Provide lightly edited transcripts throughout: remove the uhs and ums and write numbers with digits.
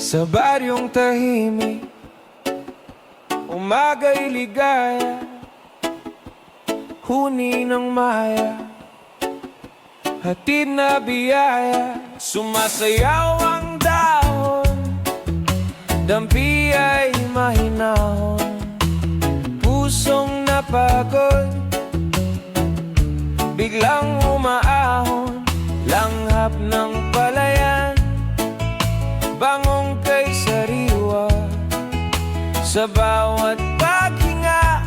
Sa baryong tahimik, umaga'y ligaya, huni ng maya, hatid na biyaya. Sumasayaw ang dahon, dampi ay mahinahon, pusong napagod, biglang umaahon. Langhap ng palayan, bangong kay sariwa, sa bawat paghinga,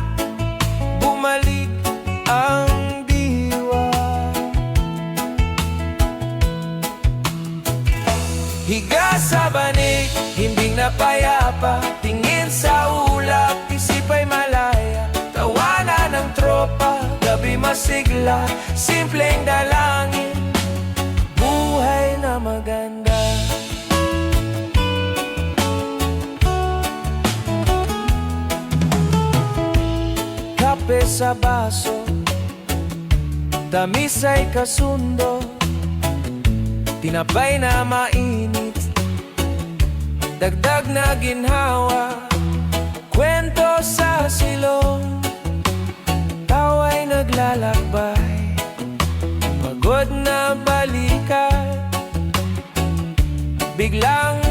bumalik ang diwa. Higa sa banig, himbing na payapa, tingin sa ulap, isip ay malaya. Tawanan ng tropa, gabi masigla, simpleng dalangin, buhay na maganda. Kape sa baso, tamis ay kasundo, tinapay na mainit, dagdag na ginhawa, kwento sa silong, tawa'y naglalakbay, pagod na balikan, biglang